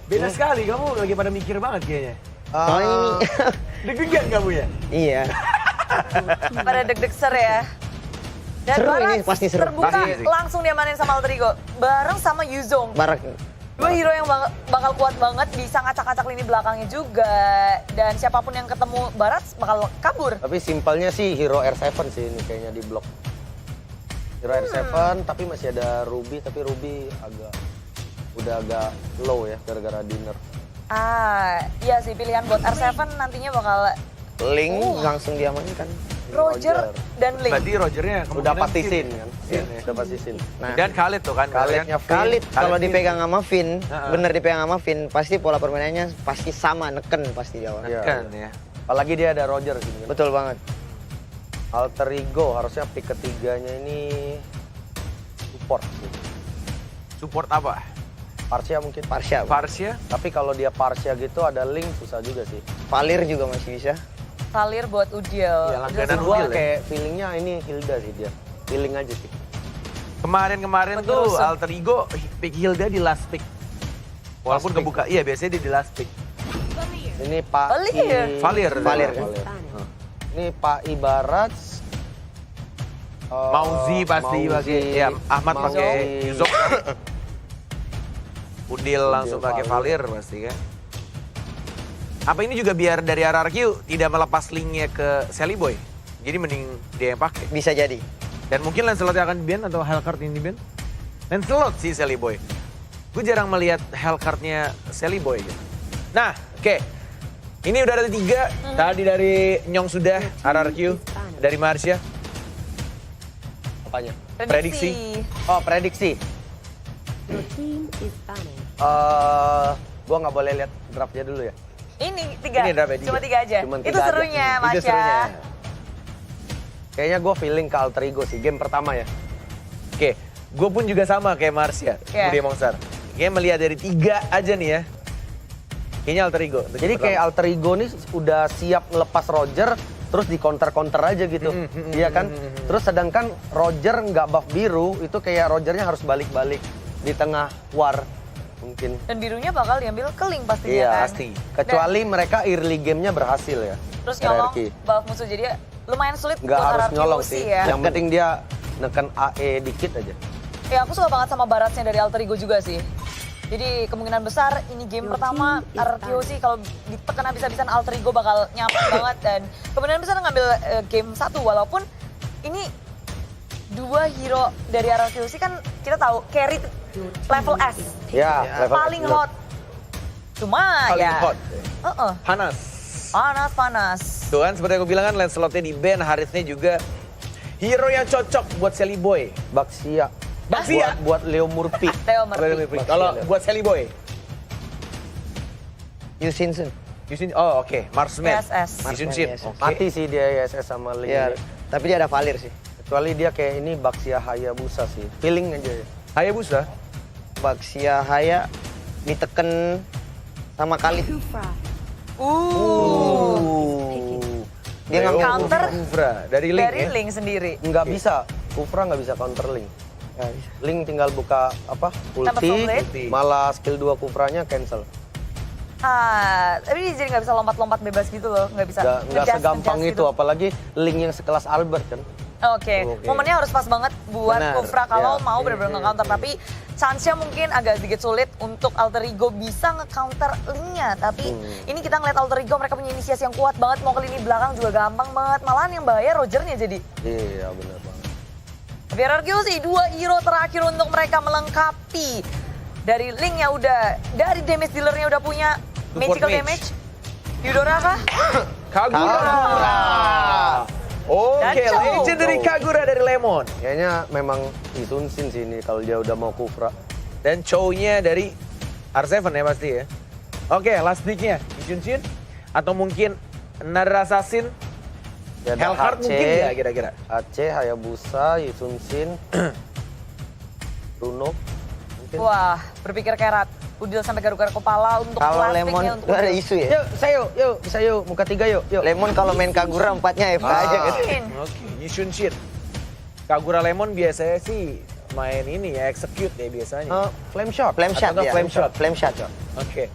Beda sekali, kamu lagi pada mikir banget kayaknya. Soalnya ini. Deg-degan kamu ya? Iya. Pada deg-deg ser ya. Dan Seru Baras ini, pasti seru. terbuka Pasti sih. langsung diamanin sama Alter Ego. Bareng sama Yuzong. Barak. Dua hero yang bakal kuat banget, bisa ngacak-ngacak lini belakangnya juga. Dan siapapun yang ketemu Barat bakal kabur. Tapi simpelnya sih hero R7 sih ini kayaknya di blok. Hero R7 tapi masih ada Ruby, tapi Ruby udah agak low ya gara-gara dinner. Iya sih pilihan buat R7 nantinya bakal Link langsung diamankan. Roger dan Link. Berarti Rogernya Udah kemungkinan patisin skin. kan? Skin, ya. Udah patisin. Nah, Dan Khalid tuh kan. Khalidnya Khalid kalau Finn. dipegang sama Finn, Heeh. bener dipegang sama Finn, pasti pola permainannya pasti sama, neken pasti di awal. Iya. Kan ya. Apalagi dia ada Roger sih. Kan? Betul banget. Alter Ego harusnya pick ketiganya ini support sih. Support apa? Parsia mungkin. Parsha. Varsya? Tapi kalau dia Parsia gitu ada Link susah juga sih. Valir juga masih bisa. Kalir buat Udyl. Iya, langganan Udyl Gua Udil ya? kayak feelingnya ini Hilda sih dia. Feeling aja sih. Kemarin tuh Penyusup. Alter Ego pick Hilda di last pick. Walaupun Last pick. kebuka, iya biasanya dia di last pick. Ini Pak Valir. Valir. Valir kan? Ini Pak Ibarat. Mauzi pasti pakai, ya Ahmad Mauzi. pakai Yuzong. Udil langsung pakai Valir. Valir pasti kan. Apa ini juga biar dari RRQ tidak melepas linknya ke Sally Boy? Jadi mending dia yang pakai. Bisa jadi. Dan mungkin Lancelot yang akan di-ban atau Hellcard yang di-ban? Lancelot sih Sally Boy. Gue jarang melihat Hellcard-nya Sally Boy gitu. Nah, oke. Ini udah ada 3. Tadi dari Nyong sudah, RRQ, dari Marsha. Apanya? Prediksi. Oh, prediksi. Gua nggak boleh lihat draftnya dulu ya. Ini 3. Ini draftnya Cuma 3 aja. Cuman Itu 3 aja. serunya, Itu Masya. serunya. Kayaknya gue feeling ke Alter Ego sih game pertama ya. Oke, gue pun juga sama kayak Marsha, Iya. Budi Mongsar. Kayaknya melihat dari 3 aja nih ya. Kayaknya Alter Ego. untuk Jadi yang kayak pertama. Alter Ego nih udah siap ngelepas Roger, terus di counter aja gitu. Iya kan? Terus sedangkan Roger nggak buff biru, itu kayak Rogernya harus balik-balik di tengah war mungkin. Dan birunya bakal diambil ke Link pastinya Iya, kan. pasti. Kecuali mereka early gamenya berhasil ya. Terus nyolong RRQ. buff musuh jadi lumayan sulit Nggak buat harus RRQ nyolong sih sih. ya. Yang penting dia neken AE dikit aja. Ya aku suka banget sama baratnya dari Alter Ego juga sih. Jadi kemungkinan besar ini game pertama RRQ sih kalau ditekan habis-habisan Alter Ego bakal nyampe banget. Dan kemungkinan besar ngambil game 1 walaupun ini 2 hero dari RRQ sih kan kita tahu carry level S. Ya, level Paling S. hot. Cuma Paling ya. hot. Panas. Panas. Panas. Tuh kan seperti aku bilang kan Lancelotnya di-ban, Harithnya juga hero yang cocok buat Sally Boy. Baxia. Baxia? Buat Leo Murphy. Theo Murphy. Kalau buat Sally Boy, Yusinsun. oh oke, Marksman. PSS. Yusin Shin. Yes, yes. Mati sih dia ISS sama Link. Ya, ini. tapi dia ada Valir sih. Kecuali dia kayak ini Baxia Hayabusa sih. Feeling aja ya. Hayabusa. Baxia Haya diteken sama Khalid. Dia Leo ngambil Counter. Kufra dari Link Dari ya. Link sendiri. Nggak bisa. Kufra nggak bisa counter Link. Nggak bisa. Link tinggal buka apa? Tambah Ulti, full blade. malah skill 2 Kufranya cancel. Tapi dia jadi nggak bisa lompat-lompat bebas gitu loh, nggak bisa Nggak ngejas- segampang ngejas itu, gitu. apalagi Link yang sekelas Albert kan. Oke, momennya harus pas banget buat Benar. Kufra kalau Ya. mau benar-benar nge-counter. Tapi chance-nya mungkin agak sedikit sulit untuk Alter Ego bisa nge-counter Link-nya. Tapi ini kita ngeliat Alter Ego mereka punya inisiasi yang kuat banget, mau ke lini belakang juga gampang banget. Malahan yang bahaya Rogernya jadi. Iya benar banget. Tapi RRQ sih 2 hero terakhir untuk mereka melengkapi. Dari Link-nya udah, dari damage dealer-nya udah punya Support magical mage. damage. Eudora kah? Kagura. Oke, Dan Chow. legendary Kagura dari Lemon. Kayaknya memang Isunsin sih ini kalau dia udah mau Kufra. Dan Chow-nya dari R7 ya pasti ya. Oke, last pick-nya Yusin atau mungkin Another Assassin. Ya, ada Hellcard HC, mungkin nggak kira-kira? Aceh, Hayabusa, Isunsin, Bruno. Mungkin. Wah, berpikir kerat. Udil sampai garuk-garuk kepala untuk Kalau last Lemon pick-nya untuk itu ada Udil. isu ya. Yuk, saya yuk, bisa yuk, muka 3 yuk, yuk. Lemon kalau main Kagura 4-nya FK aja kan. Mungkin. Oke, Yusin Kagura Lemon biasanya sih main ini ya, execute ya biasanya. Flame shot. Flame shot Atau ya. flame shot. Flame shot. Oke.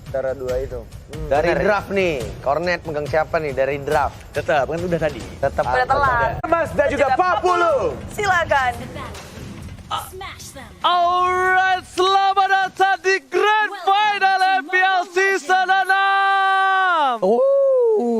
Antara dua itu. Dari Bener. draft nih. Cornet megang siapa nih dari draft? Tetap, kan udah tadi. Tetap Udah telat. Mas dan juga Pak Pulu. Silakan. Alright, selamat datang di Grand Final MPL Season 6.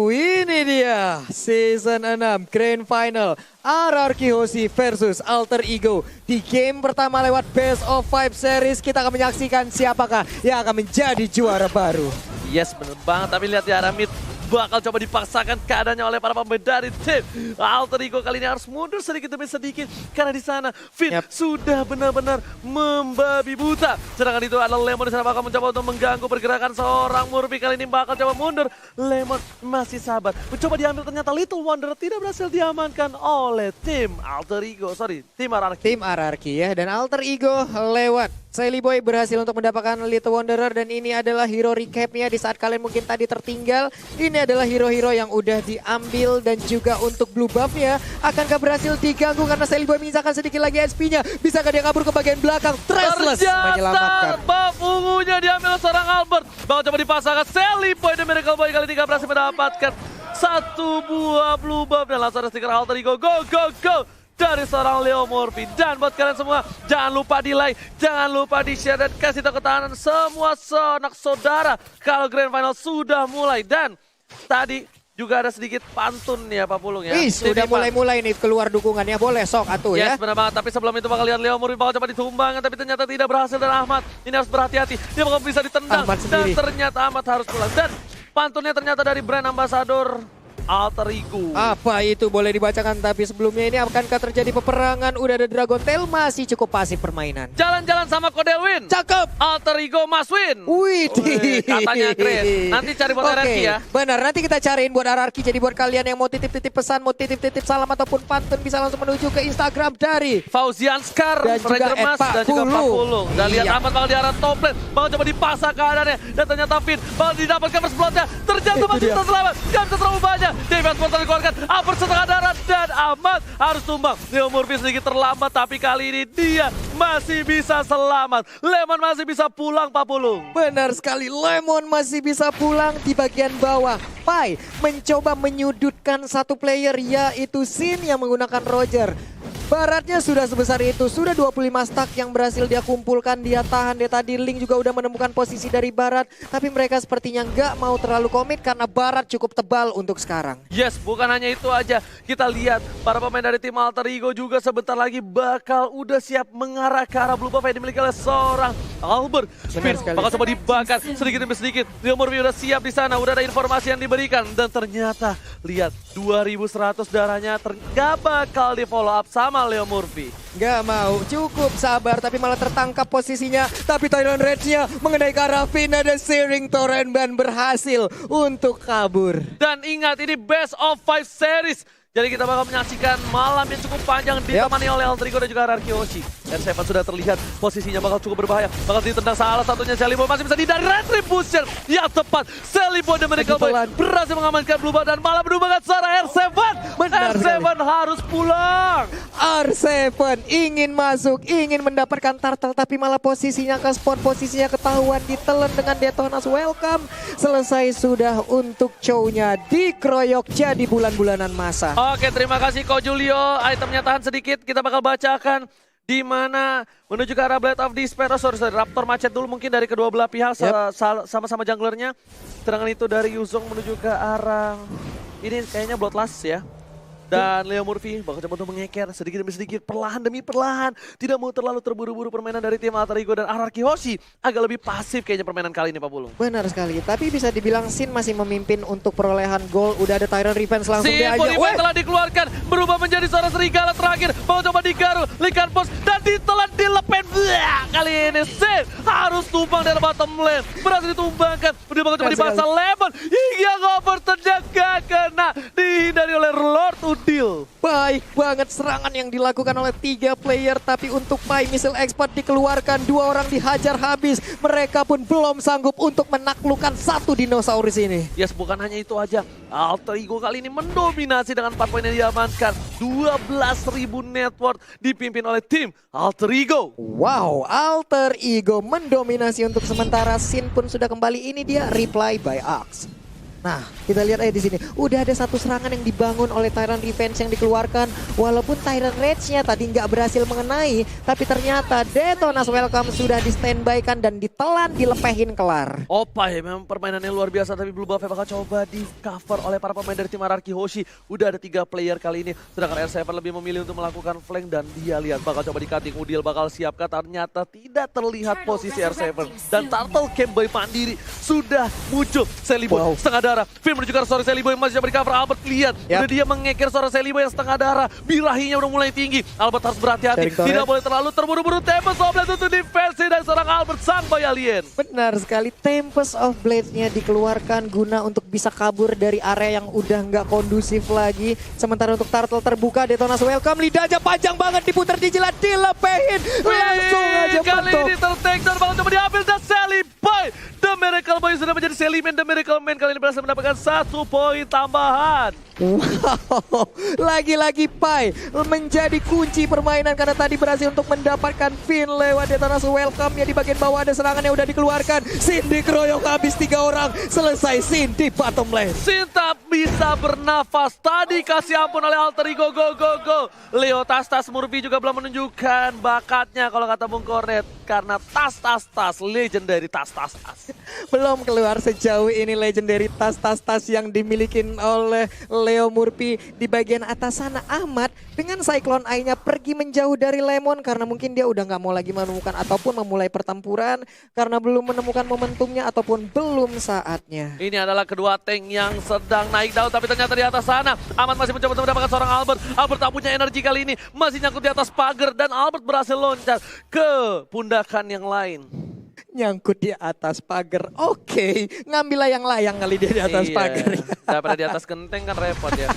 Ini dia Season 6 Grand Final RRQ Hoshi versus Alter Ego. Di game pertama lewat Best of 5 Series kita akan menyaksikan siapakah yang akan menjadi juara baru. Yes, bener banget. Tapi lihat di arah mid bakal coba dipaksakan keadaannya oleh para pemain dari tim Alter Ego. Kali ini harus mundur sedikit demi sedikit karena di sana Finn sudah benar-benar membabi buta. Sedangkan itu adalah Lemon di sana bakal mencoba untuk mengganggu pergerakan seorang Murphy. Kali ini bakal coba mundur. Lemon masih sabar. Mencoba diambil, ternyata Little Wonder tidak berhasil diamankan oleh tim Alter Ego. Tim RRQ. Tim RRQ ya, dan Alter Ego lewat Sally Boy berhasil untuk mendapatkan Little Wanderer, dan ini adalah hero recapnya di saat kalian mungkin tadi tertinggal. Ini adalah hero-hero yang udah diambil, dan juga untuk blue buff-nya akankah berhasil diganggu karena Sally Boy menyisakan sedikit lagi SP-nya. Bisakah dia kabur ke bagian belakang? Trashless menyelamatkan. Buff ungunya diambil seorang Albert. Bakal coba dipasangkan Sally Boy dan Miracle Boy kali 3 berhasil mendapatkan satu buah blue buff, dan langsung ada stiker Alter Ego. Go, go, go! Dari seorang Leo Murphy. Dan buat kalian semua, jangan lupa di like, jangan lupa di share, dan kasih tahu ke tahanan semua sanak saudara kalau Grand Final sudah mulai. Dan tadi juga ada sedikit pantun ya Pak Pulung ya. Sudah mulai-mulai nih keluar dukungannya, boleh sok atuh ya. Yes, benar banget. Tapi sebelum itu bakal lihat Leo Murphy bakal coba ditumbangkan, tapi ternyata tidak berhasil. Dan Ahmad ini harus berhati-hati. Dia bakal bisa ditendang. Ahmad Dan sendiri. ternyata Ahmad harus pulang. Dan pantunnya ternyata dari brand ambassador Alter Ego. Apa itu boleh dibacakan, tapi sebelumnya ini akankah terjadi peperangan? Udah ada Dragon Tail, masih cukup pasif permainan. Jalan-jalan sama Kodel win. Cakep. Alter Ego must win. Wih, Katanya Chris. Nanti cari buat RRQ ya. Benar, nanti kita cariin buat RRQ. Jadi buat kalian yang mau titip-titip pesan, mau titip-titip salam ataupun pantun, bisa langsung menuju ke Instagram dari Fauzian Skar, dan juga Ranger Mas, Pak dan juga Pak Pulung. Pulung. Dan lihat Iya. Ahmad bakal di arah top lane, bakal coba dipasang keadaannya. Dan ternyata Finn bakal didapatkan first blood-nya. Terjatuh masih bisa selamat, gak bisa terlalu banyak. Defense portal dikeluarkan, Albert setengah darah, dan Ahmad harus tumbang. Leo Murphy sedikit terlambat, tapi kali ini dia masih bisa selamat. Lemon masih bisa pulang, Pak Pulung. Benar sekali, Lemon masih bisa pulang di bagian bawah. Pai mencoba menyudutkan satu player, yaitu Sin yang menggunakan Roger. Baratnya sudah sebesar itu, sudah 25 stack yang berhasil dia kumpulkan, dia tahan. Dia tadi Link juga udah menemukan posisi dari Barat, tapi mereka sepertinya nggak mau terlalu komit karena Barat cukup tebal untuk sekarang. Yes, bukan hanya itu aja. Kita lihat para pemain dari tim Alter Ego juga sebentar lagi bakal udah siap mengarah ke arah blue buff yang dimiliki oleh seorang Albert. Finn sekali. bakal coba dibakar sedikit demi sedikit. Leo Murphy udah siap di sana, udah ada informasi yang diberikan. Dan ternyata lihat 2100 darahnya nggak bakal di follow up sama Leo Murphy. Nggak mau, cukup sabar, tapi malah tertangkap posisinya. Tapi Thailand Rage-nya mengenai ke arah Finn, ada Searing Torrent dan berhasil untuk kabur. Dan ingat, ini best of 5 series. Jadi kita bakal menyaksikan malam yang cukup panjang ditemani oleh Alter Ego dan juga RRQ Hoshi. Dan Seven sudah terlihat posisinya bakal cukup berbahaya. Bakal ditendang salah satunya Sally Boy, masih bisa dihindari retribution yang tepat. Sally Boy dan Miracle Boy berhasil mengamankan Blue Buff dan malah menumbangkan seorang R7. Benar R7 harus pulang. R7 ingin masuk, ingin mendapatkan turtle, tapi malah posisinya ke spawn, posisinya ketahuan, ditelan dengan Detonas. Welcome, selesai sudah untuk show-nya, dikeroyok jadi bulan-bulanan masa. Oke, terima kasih Ko Julio. Itemnya tahan sedikit, kita bakal bacakan. Di mana menuju ke arah Blade of Despair. Sorry, Raptor macet dulu mungkin dari kedua belah pihak sama-sama junglernya. Sedangkan itu dari Yuzong menuju ke arah ini kayaknya Bloodlust ya. Dan Leo Murphy bakal coba untuk mengeker sedikit demi sedikit, perlahan demi perlahan. Tidak mau terlalu terburu-buru permainan dari tim Alter Ego dan RRQ Hoshi. Agak lebih pasif kayaknya permainan kali ini Pak Pulung. Benar sekali, tapi bisa dibilang Sin masih memimpin untuk perolehan gol. Udah ada Tyrant Revenge langsung Si dia aja. Polify telah dikeluarkan, berubah menjadi seorang serigala terakhir. Mau coba digaru, Likan Post, dan ditelan dilepen. Kali ini Sin harus tumbang dari bottom lane. Berhasil ditumbangkan, dia bakal coba dipasang Lemon. Hingga ngover terjaga kena. Dihindari oleh Lord Udil. Baik banget serangan yang dilakukan oleh 3 player, tapi untuk Pai missile expert dikeluarkan, 2 orang dihajar habis. Mereka pun belum sanggup untuk menaklukkan satu dinosaurus ini. Yes, bukan hanya itu aja. Alter Ego kali ini mendominasi dengan 4 poin yang diamankan. 12.000 net worth dipimpin oleh tim Alter Ego. Wow, Alter Ego mendominasi untuk sementara. Sin pun sudah kembali, ini dia reply by Axe. Nah, kita lihat aja di sini. Udah ada satu serangan yang dibangun oleh Tyrant Revenge yang dikeluarkan. Walaupun Tyrant Rage-nya tadi nggak berhasil mengenai, tapi ternyata Detonas Welcome sudah di standby kan dan ditelan, dilepehin kelar. Opai memang permainannya luar biasa, tapi Blue Buff bakal coba di cover oleh para pemain dari tim Araki Hoshi. Udah ada 3 player kali ini, sedangkan R7 lebih memilih untuk melakukan flank dan dia lihat bakal coba di cutting. Udil bakal siapkan, ternyata tidak terlihat posisi R7 dan Turtle Camp Boy mandiri sudah muncul. Sally Boy setengah darah, Finn menuju ke arah seorang Sally Boy masih coba di cover. Albert lihat, udah dia mengeker seorang Sally Boy yang setengah darah, birahinya udah mulai tinggi. Albert harus berhati-hati, tidak boleh terlalu terburu-buru. Tempest of Blade untuk defense dari seorang Albert sang boy alien. Benar sekali, Tempest of Blades-nya dikeluarkan guna untuk bisa kabur dari area yang udah nggak kondusif lagi. Sementara untuk Turtle terbuka, Detonas Welcome, lidahnya panjang banget, diputar, dijilat, dilepehin. Langsung aja kali mentok. ini ter-take down, bakal coba diambil dan Sally Boy. The Miracle Boy sudah menjadi Sally Man. The Miracle Man kali ini berhasil mendapatkan 1 poin tambahan. Wow, lagi-lagi Pai menjadi kunci permainan karena tadi berhasil untuk mendapatkan pin lewat Detonas Welcome. Ya di bagian bawah ada serangan yang udah dikeluarkan. Sin dikeroyok habis 3 orang, selesai Sin di bottom lane. Sin tak bisa bernafas. Tadi kasih ampun oleh Alter Ego. Go. Leo Tas Murphy juga belum menunjukkan bakatnya kalau kata Bung Kornet. Karena Tas legendary Tas. Belum keluar sejauh ini legendary tas yang dimiliki oleh Leo Murphy. Di bagian atas sana Ahmad dengan Cyclone Eye-nya pergi menjauh dari Lemon karena mungkin dia udah nggak mau lagi menemukan ataupun memulai pertempuran karena belum menemukan momentumnya ataupun belum saatnya. Ini adalah kedua tank yang sedang naik daun, tapi ternyata di atas sana Ahmad masih mencoba untuk mendapatkan seorang Albert. Albert tak punya energi kali ini, masih nyangkut di atas pagar dan Albert berhasil loncat ke pundakan yang lain. Nyangkut di atas pagar. Oke, ngambillah yang layang kali dia di atas pagar. Daripada di atas genteng kan repot ya.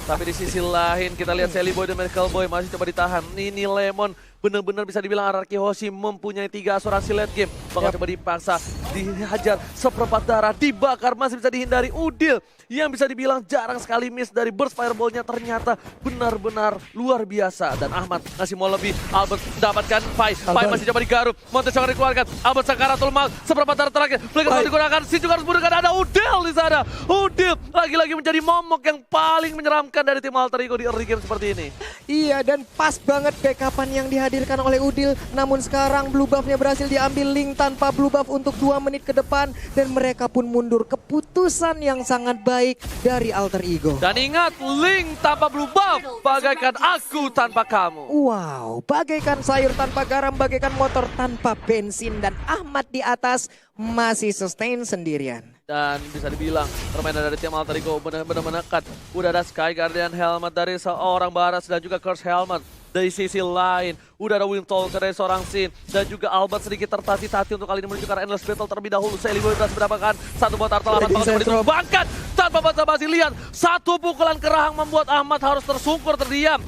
Tapi di sisi lain kita lihat Sally Boy dan Miracle Boy masih coba ditahan. Ini Lemon benar-benar bisa dibilang Araki Hoshi mempunyai 3 asuransi late game. Bakal coba dipaksa, dihajar seperempat darah, dibakar, masih bisa dihindari. Udil yang bisa dibilang jarang sekali miss dari burst fireball-nya ternyata benar-benar luar biasa. Dan Ahmad masih mau lebih, Albert mendapatkan Pai masih coba digaruk, Montes yang dikeluarkan, Albert Sakaratul Maut, seperempat darah terakhir, Flicker mau digunakan, Si juga harus menggunakan, ada Udil di sana. Udil lagi-lagi menjadi momok yang paling menyeramkan dari tim Alter Ego di early game seperti ini. Iya, dan pas banget backupan yang dihadirkan oleh Udil. Namun sekarang blue buff-nya berhasil diambil Link tanpa blue buff untuk 2 menit ke depan. Dan mereka pun mundur. Keputusan yang sangat baik dari Alter Ego. Dan ingat, Link tanpa blue buff bagaikan aku tanpa kamu. Wow, bagaikan sayur tanpa garam, bagaikan motor tanpa bensin. Dan Ahmad di atas masih sustain sendirian. Dan bisa dibilang permainan dari tim Alter Ego benar-benar menekan. Udah ada Sky Guardian Helmet dari seorang Baras dan juga Curse Helmet. Dari sisi lain, udah ada Windtalker dari seorang Sin. Dan juga Albert sedikit tertati-tati untuk kali ini menuju ke arah Endless Battle terlebih dahulu. Sally Boy berhasil mendapatkan 1 buat Turtle. Ahmad bakal coba ditumbangkan tanpa basa-basi. Lihat, 1 pukulan kerahang membuat Ahmad harus tersungkur, terdiam.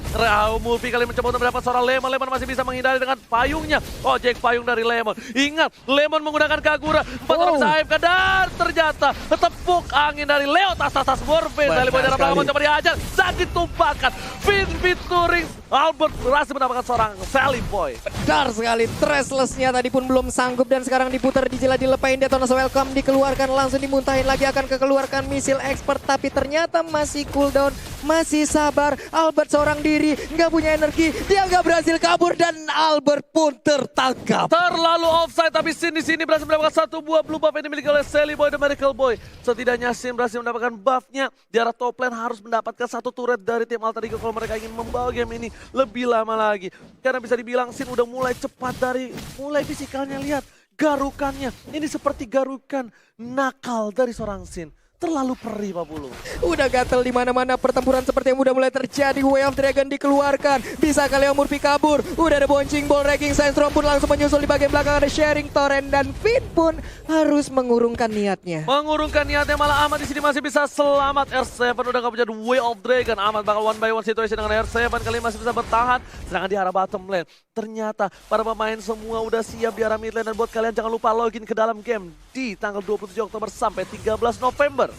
Murphy kali mencoba untuk mendapatkan seorang Lemon. Lemon masih bisa menghindari dengan payungnya. Ojek payung dari Lemon. Ingat, Lemon menggunakan Kagura. 4 orang bisa AFK dan ternyata tepuk angin dari Leo Tas Murphy. Sally Boy dalam belakang mencoba dihajar. Sakit tumpakan. Finn featuring Albert berhasil mendapatkan seorang Sally Boy. Benar sekali, Thrashless-nya tadi pun belum sanggup dan sekarang diputar, dijilat, dilepain. Detonas Welcome dikeluarkan, langsung dimuntahin lagi, akan kekeluarkan missile expert. Tapi ternyata masih cooldown, masih sabar. Albert seorang diri, nggak punya energi, dia nggak berhasil kabur dan Albert pun tertangkap. Terlalu offside, tapi Sin di sini berhasil mendapatkan 1 buah blue buff yang dimiliki oleh Sally Boy dan Miracle Boy. Setidaknya Sin berhasil mendapatkan buffnya. Di arah top lane harus mendapatkan 1 turret dari tim Alter Ego kalau mereka ingin membawa game ini lebih lama lagi. Karena bisa dibilang Sin udah mulai cepat dari mulai fisikalnya, lihat garukannya. Ini seperti garukan nakal dari seorang Sin. terlalu perih Pak Pulu. Udah gatel di mana-mana, pertempuran seperti yang udah mulai terjadi. Way of Dragon dikeluarkan. Bisa kali yang Murphy kabur. Udah ada bouncing ball, Raging Sandstorm pun langsung menyusul di bagian belakang. Ada Sharing Torrent dan Finn pun harus mengurungkan niatnya. Mengurungkan niatnya, malah Ahmad di sini masih bisa selamat. R7 udah gak punya Way of Dragon. Ahmad bakal one by one situation dengan R7 kali ini masih bisa bertahan. Sedangkan di arah bottom lane, ternyata para pemain semua udah siap di arah mid lane. Dan buat kalian jangan lupa login ke dalam game di tanggal 27 Oktober sampai 13 November.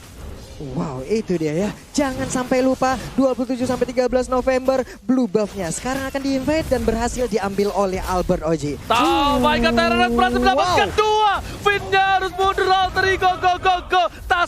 Wow, itu dia ya. Jangan sampai lupa 27 sampai 13 November blue buff-nya sekarang akan di-invade dan berhasil diambil oleh Albert Oji. Oh my god, Tyrant berhasil mendapatkan dua. Finnya harus mundur, Alter Ego, go.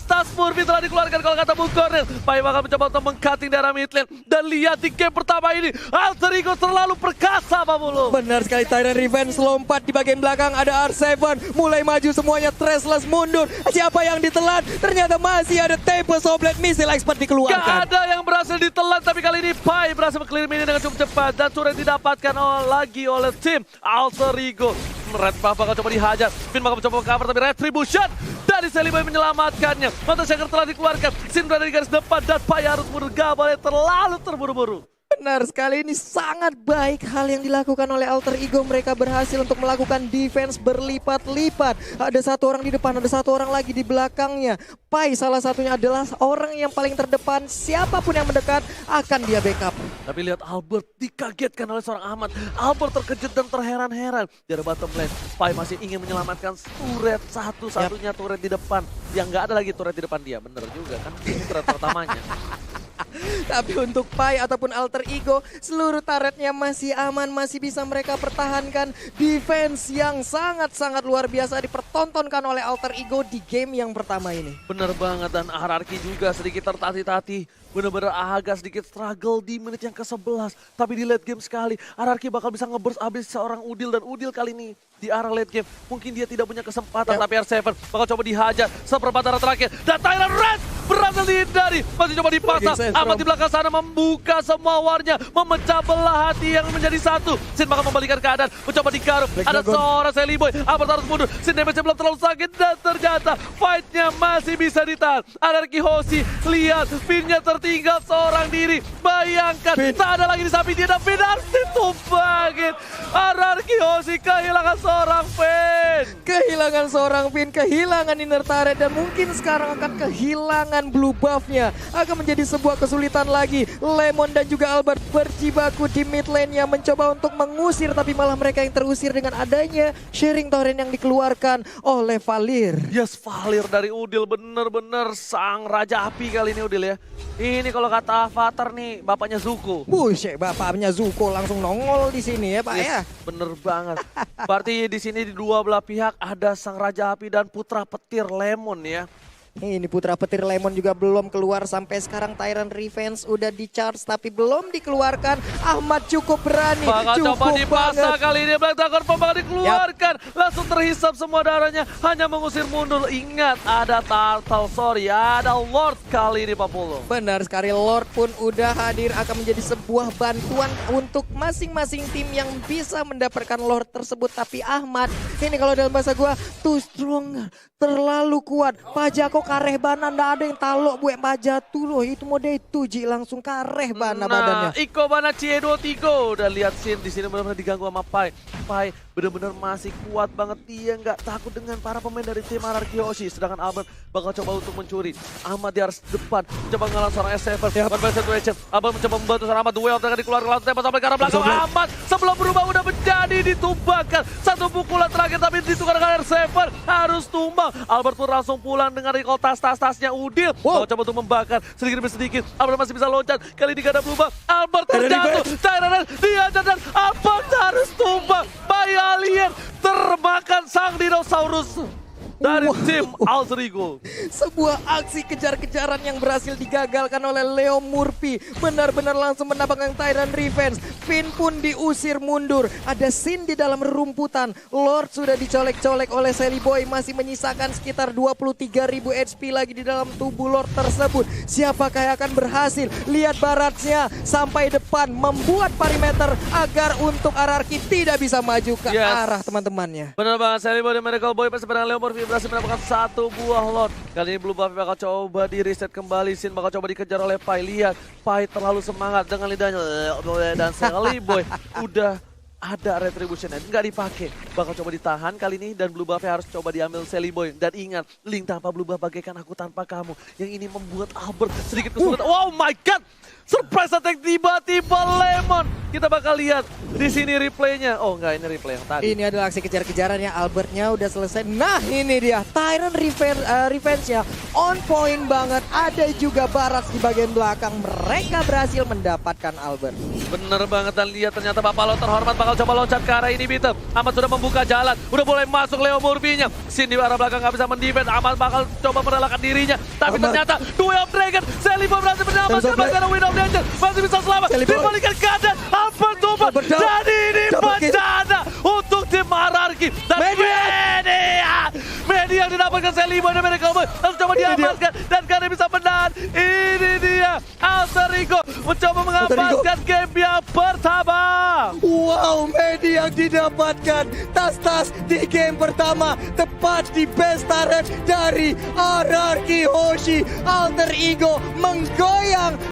Tas Murphy telah dikeluarkan kalau kata Bung Cornel. Pai bakal mencoba untuk meng-cutting darah mid lane. Dan lihat di game pertama ini, Alter Ego terlalu perkasa Pak Bulu. Benar sekali, Tyrant Revenge lompat di bagian belakang. Ada R7 mulai maju semuanya, Trestless mundur. Siapa yang ditelan? Ternyata masih ada Tempest of Blade Missile Expert dikeluarkan. Gak ada yang berhasil ditelan, tapi kali ini Pai berhasil meng-clear mini dengan cukup cepat. Dan turret didapatkan lagi oleh tim Alter Ego. Red Buff bakal coba dihajar. Finn bakal mencoba cover, tapi Retribution dari Celiboy menyelamatkannya. Mantan Shaker telah dikeluarkan. Sin berada di garis depan dan Pai harus mundur. Gak boleh terlalu terburu-buru. Benar sekali, ini sangat baik hal yang dilakukan oleh Alter Ego. Mereka berhasil untuk melakukan defense berlipat-lipat. Ada satu orang di depan, ada satu orang lagi di belakangnya. Pai salah satunya adalah orang yang paling terdepan. Siapapun yang mendekat akan dia backup. Tapi lihat Albert dikagetkan oleh seorang Ahmad. Albert terkejut dan terheran-heran. Dari bottom lane, Pai masih ingin menyelamatkan turret satu-satunya turret di depan. Yang nggak ada lagi turret di depan dia. Bener juga kan, ini turret pertamanya. Tapi untuk Pai ataupun Alter Ego, seluruh turretnya masih aman, masih bisa mereka pertahankan. Defense yang sangat-sangat luar biasa dipertontonkan oleh Alter Ego di game yang pertama ini. Bener banget, dan Hierarchy juga sedikit tertatih-tatih. Bener-bener agak sedikit struggle di menit yang ke-11. Tapi di late game sekali, Hierarchy bakal bisa nge-burst abis seorang Udil. Dan Udil kali ini di arah late game, mungkin dia tidak punya kesempatan. Tapi R7 bakal coba dihajar seperempat arah terakhir. Dan Tyrant Red berhasil dihindari. Masih coba dipasang. Ahmad di belakang sana membuka semua warnya. Memecah belah hati yang menjadi satu. Sin bakal membalikan keadaan. Mencoba dikarup. Ada seorang Celiboy. Ahmad harus mundur. Sin damage belum terlalu sakit. Dan ternyata fight-nya masih bisa ditahan. Hierarchy Hoshi. Lihat, Finn-nya tertinggal seorang diri. Bayangkan, tak ada lagi di samping dia. Dan Finn harus ditumbangin. Hierarchy Hoshi kehilangan seorang Finn. Kehilangan seorang Finn, kehilangan inner turret, dan mungkin sekarang akan kehilangan blue buff-nya. Akan menjadi sebuah kesulitan lagi. Lemon dan juga Albert berjibaku di mid lane-nya, mencoba untuk mengusir, tapi malah mereka yang terusir dengan adanya Sharing Torrent yang dikeluarkan oleh Valir. Yes, Valir dari Udil bener-bener sang raja api kali ini Udil ya. Ini kalau kata Avatar nih, bapaknya Zuko. Buset, bapaknya Zuko langsung nongol di sini ya Pak ya. Bener banget. Berarti di sini di dua belah pihak ada sang raja api dan putra petir Lemon ya. Ini putra petir Lemon juga belum keluar sampai sekarang. Tyrant Revenge udah di-charge tapi belum dikeluarkan. Ahmad cukup berani, Bakal cukup coba dipasang banget. kali ini. Black Dagger bakal dikeluarkan. Langsung terhisap semua darahnya. Hanya mengusir mundur. Ingat, ada Turtle, sorry, ada Lord kali ini Pak Polo. Benar sekali, Lord pun udah hadir, akan menjadi sebuah bantuan untuk masing-masing tim yang bisa mendapatkan Lord tersebut. Tapi Ahmad, ini kalau dalam bahasa gua, too strong, terlalu kuat. Pajako kareh bana, ndak ada yang talok buat pajatu loh. Itu mode itu Ji, langsung kareh bana badannya. Iko Bana CE23 udah lihat Sin di sini benar-benar diganggu sama Pai. Pai benar-benar masih kuat banget, dia nggak takut dengan para pemain dari tim Hierarchy Hoshi. Sedangkan Albert bakal coba untuk mencuri. Ahmad di arah depan, coba ngelawan seorang S7. One by situation, Albert mencoba membantu seorang Ahmad. Duel dengan dikeluarkan langsung tembak sampai ke arah belakang. Ahmad sebelum berubah udah menjadi ditumbangkan. Satu pukulan terakhir tapi ditukar dengan R7. Harus tumbang. Albert pun langsung pulang dengan recall tas-tasnya Udil. Bakal coba untuk membakar sedikit demi sedikit. Albert masih bisa loncat. Kali ini gak ada berubah. Albert terjatuh. Tyrant dihajar dan Albert harus tumbang. By Alien termakan sang dinosaurus dari tim Alter Ego. Sebuah aksi kejar-kejaran yang berhasil digagalkan oleh Leo Murphy. Benar-benar langsung mendapatkan Tyrant Revenge. Finn pun diusir mundur. Ada Sin di dalam rerumputan. Lord sudah dicolek-colek oleh Celiboy. Masih menyisakan sekitar 23.000 HP lagi di dalam tubuh Lord tersebut. Siapakah yang akan berhasil? Lihat baratnya sampai depan. Membuat perimeter agar untuk Hierarchy tidak bisa maju ke arah teman-temannya. Benar banget, Celiboy dan Miracle Boy bersama dengan Leo Murphy berhasil mendapatkan 1 buah lot. Kali ini Blue Buffy bakal coba di reset kembali. Sin bakal coba dikejar oleh Pai. Lihat, Pai terlalu semangat dengan lidahnya. Dan Sally Boy udah ada retributionnya, nggak dipakai. Bakal coba ditahan kali ini dan Blue Buffy harus coba diambil Sally Boy. Dan ingat, Link tanpa Blue Buff bagaikan aku tanpa kamu. Yang ini membuat Albert sedikit kesulitan. Oh my god! Surprise attack tiba-tiba Lemon. Kita bakal lihat di sini replaynya. Oh enggak, ini replay yang tadi. Ini adalah aksi kejar-kejarannya, Albertnya udah selesai. Nah ini dia, Tyrant revenge-nya on point banget. Ada juga Barats di bagian belakang. Mereka berhasil mendapatkan Albert. Bener banget, dan lihat ternyata Bapak Lo terhormat bakal coba loncat ke arah ini Bitem. Ahmad sudah membuka jalan, udah boleh masuk Leo Murphy-nya. Sin di arah belakang nggak bisa mendefend. Ahmad bakal coba merelakan dirinya. Tapi ternyata Duel of Dragon, Sally Boy berhasil menyelamatkan karena Wind of Danger. Masih bisa selamat, dibalikan keadaan Albert Tuban. Jadi ini bencana untuk tim Ararki. Dan Media yang didapatkan Sally Boy dan Miracle Boy harus coba diamankan. Dan karena bisa menahan, ini dia Alter Ego mencoba mengamankan game yang pertama. Wow, Media yang didapatkan tas-tas di game pertama. Tepat di best Tyrant dari RRQ Hoshi. Alter Ego menggoyang